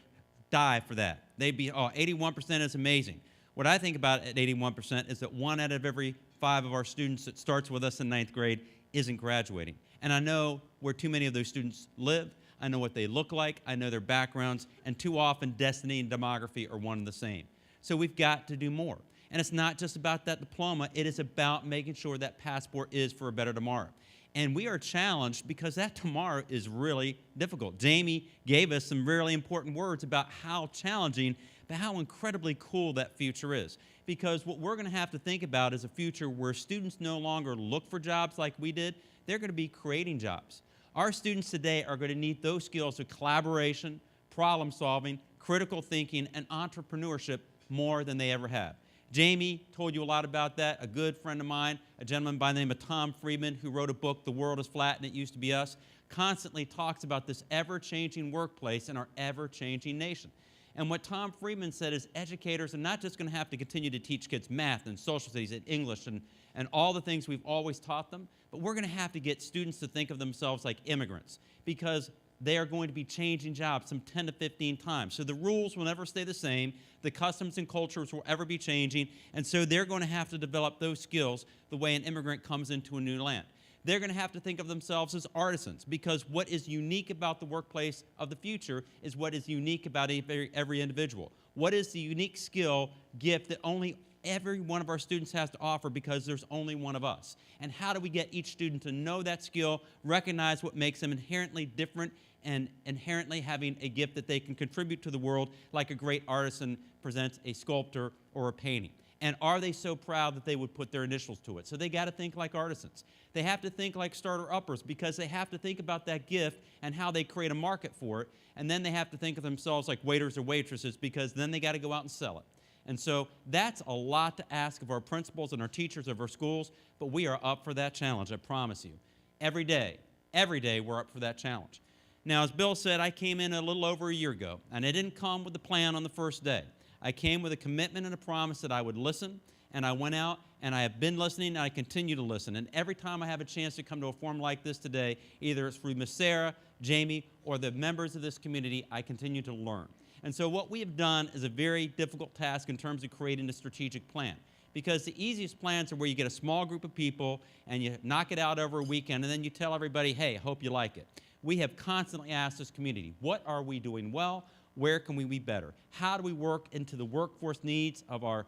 die for that. They'd be, oh, 81% is amazing. What I think about at 81% is that 1 out of every 5 of our students that starts with us in 9th grade isn't graduating. And I know where too many of those students live. I know what they look like. I know their backgrounds. And too often, destiny and demography are one and the same. So we've got to do more. And it's not just about that diploma. It is about making sure that passport is for a better tomorrow. And we are challenged because that tomorrow is really difficult. Jamie gave us some really important words about how challenging, but how incredibly cool that future is. Because what we're going to have to think about is a future where students no longer look for jobs like we did. They're going to be creating jobs. Our students today are going to need those skills of collaboration, problem solving, critical thinking, and entrepreneurship more than they ever have. Jamie told you a lot about that. A good friend of mine, a gentleman by the name of Tom Friedman, who wrote a book, The World is Flat and It Used to Be Us, constantly talks about this ever-changing workplace in our ever-changing nation. And what Tom Friedman said is educators are not just going to have to continue to teach kids math and social studies and English and all the things we've always taught them, but we're going to have to get students to think of themselves like immigrants, because they are going to be changing jobs some 10 to 15 times. So the rules will never stay the same. The customs and cultures will ever be changing. And so they're going to have to develop those skills the way an immigrant comes into a new land. They're going to have to think of themselves as artisans, because what is unique about the workplace of the future is what is unique about every individual. What is the unique skill, gift that only every one of our students has to offer, because there's only one of us? And how do we get each student to know that skill, recognize what makes them inherently different, and inherently having a gift that they can contribute to the world, like a great artisan presents a sculptor or a painting? And are they so proud that they would put their initials to it? So they got to think like artisans. They have to think like starter-uppers, because they have to think about that gift and how they create a market for it. And then they have to think of themselves like waiters or waitresses, because then they got to go out and sell it. And so that's a lot to ask of our principals and our teachers of our schools, but we are up for that challenge, I promise you. Every day we're up for that challenge. Now, as Bill said, I came in a little over a year ago, and I didn't come with a plan on the first day. I came with a commitment and a promise that I would listen, and I went out, and I have been listening, and I continue to listen. And every time I have a chance to come to a forum like this today, either it's through Miss Sarah, Jamie, or the members of this community, I continue to learn. And so what we have done is a very difficult task in terms of creating a strategic plan. Because the easiest plans are where you get a small group of people and you knock it out over a weekend and then you tell everybody, hey, I hope you like it. We have constantly asked this community, what are we doing well? Where can we be better? How do we work into the workforce needs of our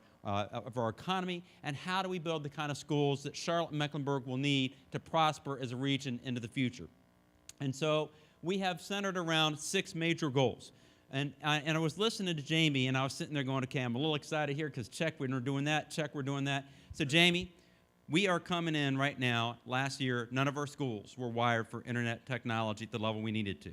economy? And how do we build the kind of schools that Charlotte and Mecklenburg will need to prosper as a region into the future? And so we have centered around 6 major goals. And I was listening to Jamie, and I was sitting there going, okay, I'm a little excited here because check, we're doing that, check, we're doing that. So Jamie, we are coming in right now. Last year, none of our schools were wired for internet technology at the level we needed to.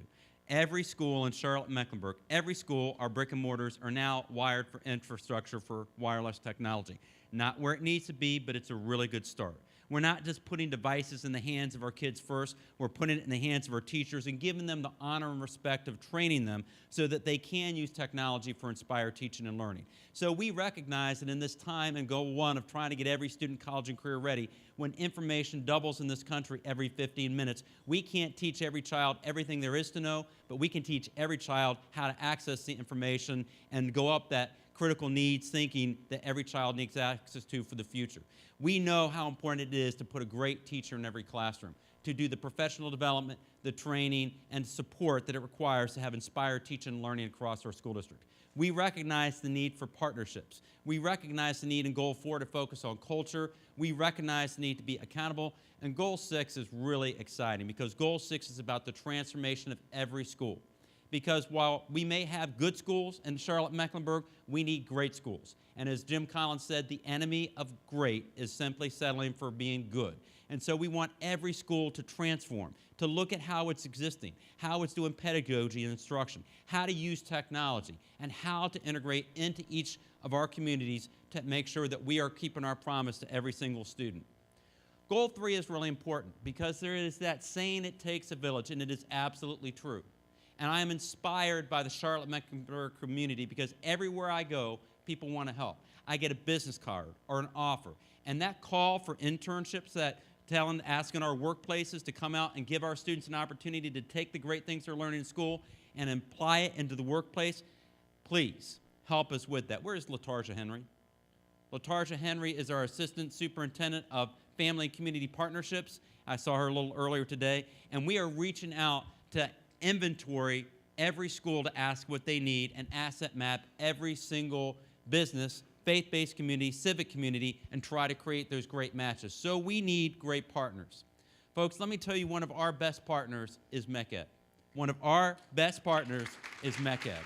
Every school in Charlotte and Mecklenburg, every school, our brick and mortars, are now wired for infrastructure for wireless technology. Not where it needs to be, but it's a really good start. We're not just putting devices in the hands of our kids first, we're putting it in the hands of our teachers and giving them the honor and respect of training them so that they can use technology for inspired teaching and learning. So we recognize that in this time and goal 1 of trying to get every student college and career ready, when information doubles in this country every 15 minutes, we can't teach every child everything there is to know, but we can teach every child how to access the information and go up that critical needs thinking that every child needs access to for the future. We know how important it is to put a great teacher in every classroom, to do the professional development, the training, and support that it requires to have inspired teaching and learning across our school district. We recognize the need for partnerships. We recognize the need in Goal 4 to focus on culture. We recognize the need to be accountable. And Goal 6 is really exciting because Goal 6 is about the transformation of every school. Because while we may have good schools in Charlotte, Mecklenburg, we need great schools. And as Jim Collins said, the enemy of great is simply settling for being good. And so we want every school to transform, to look at how it's existing, how it's doing pedagogy and instruction, how to use technology, and how to integrate into each of our communities to make sure that we are keeping our promise to every single student. Goal 3 is really important because there is that saying, it takes a village, and it is absolutely true. And I am inspired by the Charlotte Mecklenburg community because everywhere I go, people want to help. I get a business card or an offer. And that call for internships, that asking our workplaces to come out and give our students an opportunity to take the great things they're learning in school and apply it into the workplace, please help us with that. Where's LaTarja Henry? LaTarja Henry is our Assistant Superintendent of Family and Community Partnerships. I saw her a little earlier today. And we are reaching out to inventory every school to ask what they need and asset map every single business, faith-based community, civic community, and try to create those great matches. So we need great partners. Folks, let me tell you, one of our best partners is MeckEd. One of our best partners is MeckEd.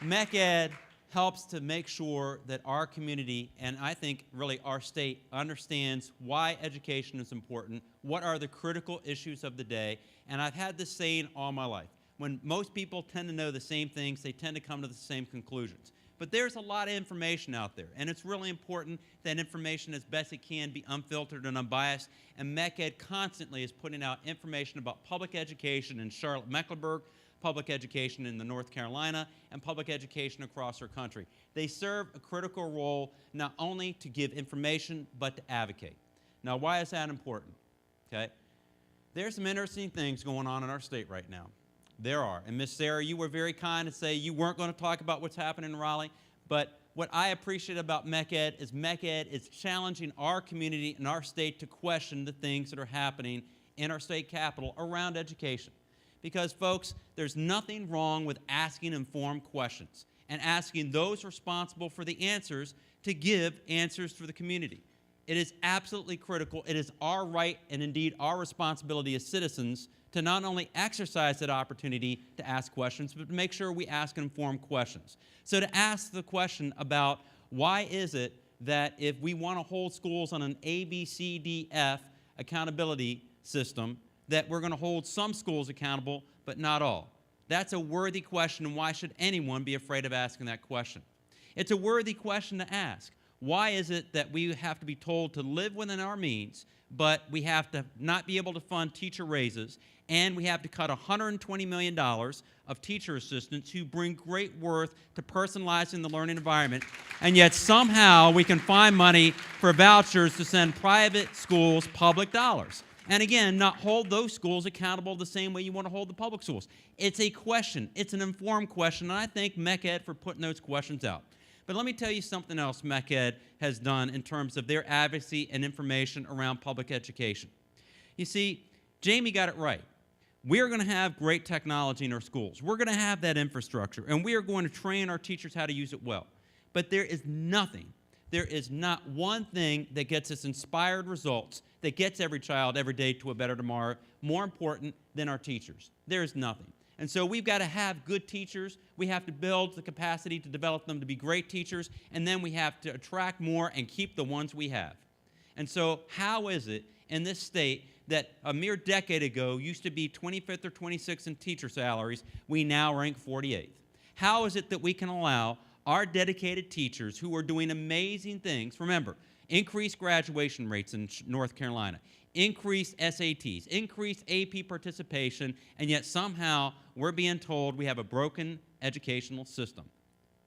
MeckEd helps to make sure that our community, and I think really our state, understands why education is important, what are the critical issues of the day, and I've had this saying all my life. When most people tend to know the same things, they tend to come to the same conclusions. But there's a lot of information out there, and it's really important that information, as best it can, be unfiltered and unbiased, and MeckEd constantly is putting out information about public education in Charlotte, Mecklenburg, public education in the North Carolina, and public education across our country. They serve a critical role not only to give information, but to advocate. Now, why is that important? Okay? There's some interesting things going on in our state right now. There are. And Miss Sarah, you were very kind to say you weren't going to talk about what's happening in Raleigh, but what I appreciate about MeckEd is challenging our community and our state to question the things that are happening in our state capital around education. Because, folks, there's nothing wrong with asking informed questions and asking those responsible for the answers to give answers for the community. It is absolutely critical. It is our right and indeed our responsibility as citizens to not only exercise that opportunity to ask questions, but to make sure we ask informed questions. So to ask the question about why is it that if we want to hold schools on an ABCDF accountability system, that we're going to hold some schools accountable, but not all. That's a worthy question, and why should anyone be afraid of asking that question? It's a worthy question to ask. Why is it that we have to be told to live within our means, but we have to not be able to fund teacher raises, and we have to cut $120 million of teacher assistants who bring great worth to personalizing the learning environment, and yet somehow we can find money for vouchers to send private schools public dollars? And again, not hold those schools accountable the same way you want to hold the public schools. It's a question. It's an informed question, and I thank MeckEd for putting those questions out. But let me tell you something else MeckEd has done in terms of their advocacy and information around public education. You see, Jamie got it right. We are going to have great technology in our schools. We're going to have that infrastructure, and we are going to train our teachers how to use it well. But there is not one thing that gets us inspired results, that gets every child every day to a better tomorrow, more important than our teachers. There is nothing. And so we've got to have good teachers. We have to build the capacity to develop them to be great teachers, and then we have to attract more and keep the ones we have. And so how is it in this state that a mere decade ago used to be 25th or 26th in teacher salaries, we now rank 48th? How is it that we can allow our dedicated teachers who are doing amazing things, remember, increased graduation rates in North Carolina, increased SATs, increased AP participation, and yet somehow we're being told we have a broken educational system?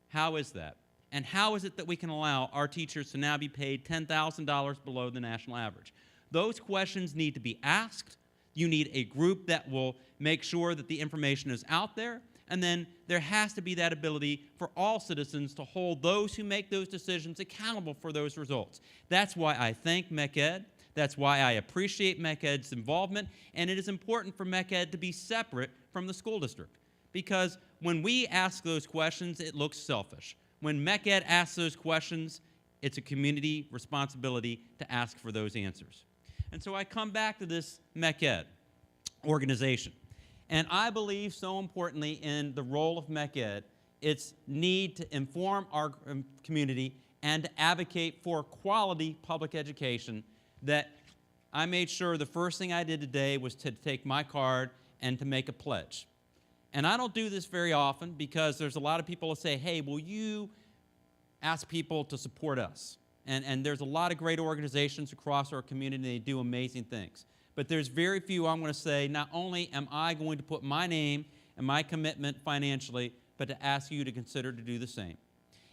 How is that? And how is it that we can allow our teachers to now be paid $10,000 below the national average? Those questions need to be asked. You need a group that will make sure that the information is out there, and then there has to be that ability for all citizens to hold those who make those decisions accountable for those results. That's why I thank MeckEd. That's why I appreciate MeckEd's involvement, and it is important for MeckEd to be separate from the school district, because when we ask those questions, it looks selfish. When MeckEd asks those questions, it's a community responsibility to ask for those answers. And so I come back to this MeckEd organization, and I believe so importantly in the role of MeckEd, its need to inform our community and to advocate for quality public education, that I made sure the first thing I did today was to take my card and to make a pledge. And I don't do this very often because there's a lot of people who say, hey, will you ask people to support us? And there's a lot of great organizations across our community, and they do amazing things. But there's very few I'm going to say, not only am I going to put my name and my commitment financially, but to ask you to consider to do the same.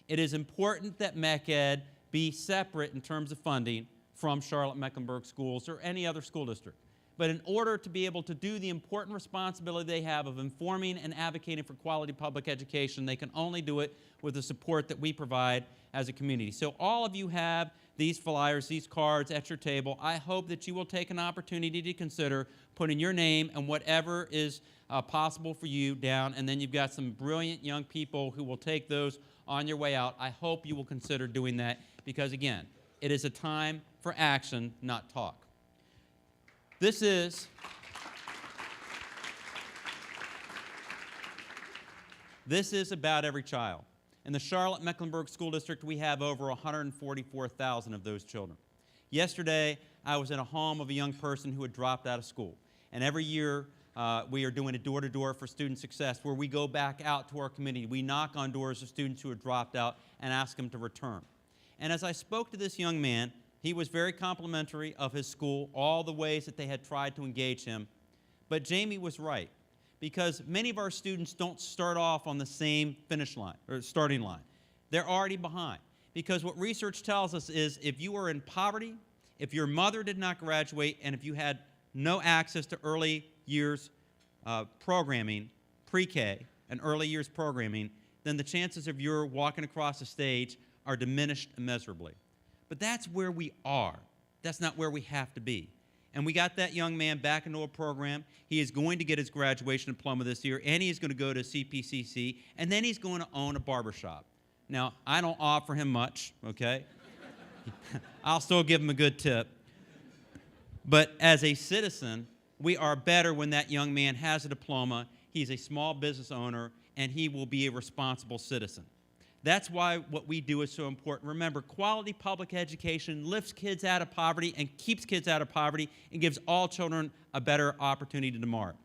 It is important that MeckEd be separate in terms of funding from Charlotte-Mecklenburg schools or any other school district. But in order to be able to do the important responsibility they have of informing and advocating for quality public education, they can only do it with the support that we provide as a community. So all of you have these flyers, these cards at your table. I hope that you will take an opportunity to consider putting your name and whatever is possible for you down, and then you've got some brilliant young people who will take those on your way out. I hope you will consider doing that because, again, it is a time for action, not talk. This is about every child. In the Charlotte-Mecklenburg School District, we have over 144,000 of those children. Yesterday, I was in a home of a young person who had dropped out of school. And every year, we are doing a door-to-door for student success where we go back out to our community. We knock on doors of students who have dropped out and ask them to return. And as I spoke to this young man, he was very complimentary of his school, all the ways that they had tried to engage him. But Jamie was right, because many of our students don't start off on the same finish line or starting line. They're already behind. Because what research tells us is if you are in poverty, if your mother did not graduate, and if you had no access to early years programming, pre-K and early years programming, then the chances of your walking across the stage are diminished immeasurably. But that's where we are. That's not where we have to be. And we got that young man back into a program. He is going to get his graduation diploma this year, and he is going to go to CPCC, and then he's going to own a barbershop. Now, I don't offer him much, okay? I'll still give him a good tip. But as a citizen, we are better when that young man has a diploma, he's a small business owner, and he will be a responsible citizen. That's why what we do is so important. Remember, quality public education lifts kids out of poverty and keeps kids out of poverty and gives all children a better opportunity tomorrow.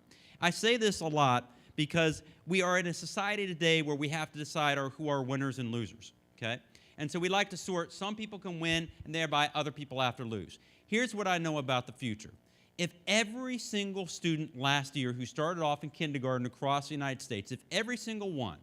I say this a lot because we are in a society today where we have to decide who are winners and losers, okay? And so we like to sort, some people can win, and thereby other people have to lose. Here's what I know about the future. If every single student last year who started off in kindergarten across the United States, if every single one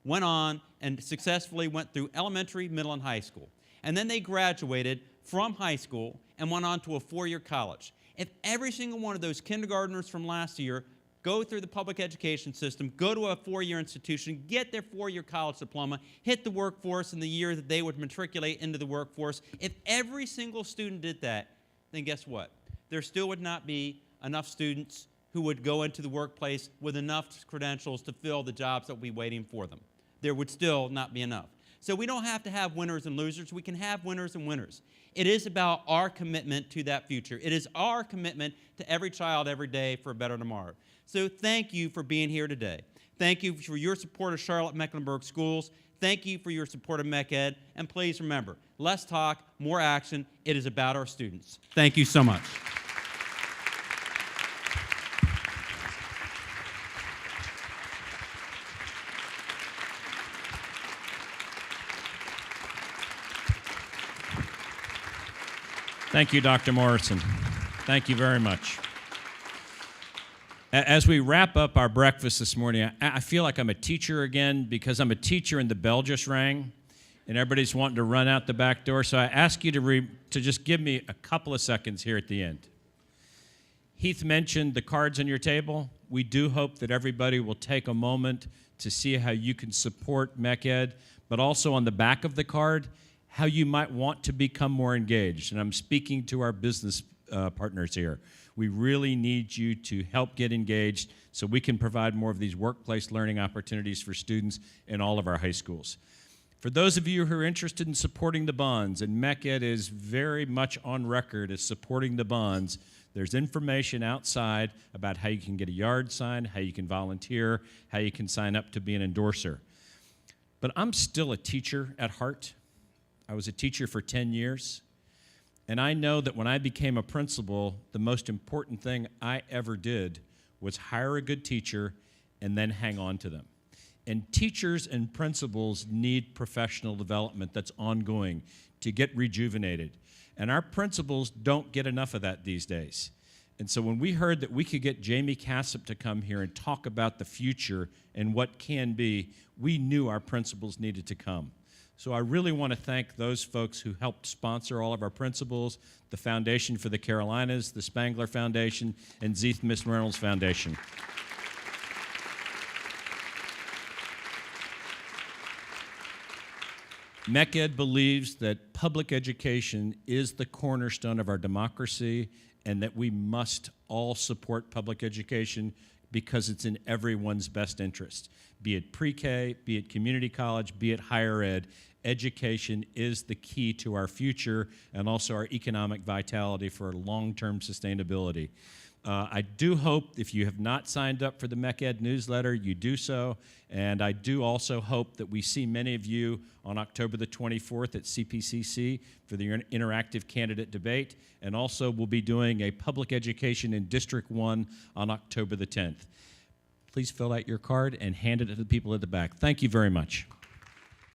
went on and successfully went through elementary, middle, and high school, and then they graduated from high school and went on to a four-year college, if every single one of those kindergartners from last year go through the public education system, go to a four-year institution, get their four-year college diploma, hit the workforce in the year that they would matriculate into the workforce, if every single student did that, then guess what? There still would not be enough students who would go into the workplace with enough credentials to fill the jobs that will be waiting for them. There would still not be enough. So we don't have to have winners and losers. We can have winners and winners. It is about our commitment to that future. It is our commitment to every child every day for a better tomorrow. So thank you for being here today. Thank you for your support of Charlotte-Mecklenburg Schools. Thank you for your support of MeckEd. And please remember, less talk, more action. It is about our students. Thank you so much. Thank you, Dr. Morrison. Thank you very much. As we wrap up our breakfast this morning, I feel like I'm a teacher again because I'm a teacher and the bell just rang and everybody's wanting to run out the back door. So I ask you to just give me a couple of seconds here at the end. Heath mentioned the cards on your table. We do hope that everybody will take a moment to see how you can support MeckEd, but also on the back of the card, how you might want to become more engaged. And I'm speaking to our business partners here. We really need you to help get engaged so we can provide more of these workplace learning opportunities for students in all of our high schools. For those of you who are interested in supporting the bonds, and MeckEd is very much on record as supporting the bonds, there's information outside about how you can get a yard sign, how you can volunteer, how you can sign up to be an endorser. But I'm still a teacher at heart. I was a teacher for 10 years, and I know that when I became a principal, the most important thing I ever did was hire a good teacher and then hang on to them. And teachers and principals need professional development that's ongoing to get rejuvenated. And our principals don't get enough of that these days. And so when we heard that we could get Jamie Cassip to come here and talk about the future and what can be, we knew our principals needed to come. So I really want to thank those folks who helped sponsor all of our principals, the Foundation for the Carolinas, the Spangler Foundation, and Zeeth Miss Reynolds Foundation. MeckEd believes that public education is the cornerstone of our democracy and that we must all support public education because it's in everyone's best interest. Be it pre-K, be it community college, be it higher ed, education is the key to our future and also our economic vitality for long-term sustainability. I do hope if you have not signed up for the MeckEd newsletter, you do so. And I do also hope that we see many of you on October the 24th at CPCC for the interactive candidate debate. And also we'll be doing a public education in District 1 on October the 10th. Please fill out your card and hand it to the people at the back. Thank you very much.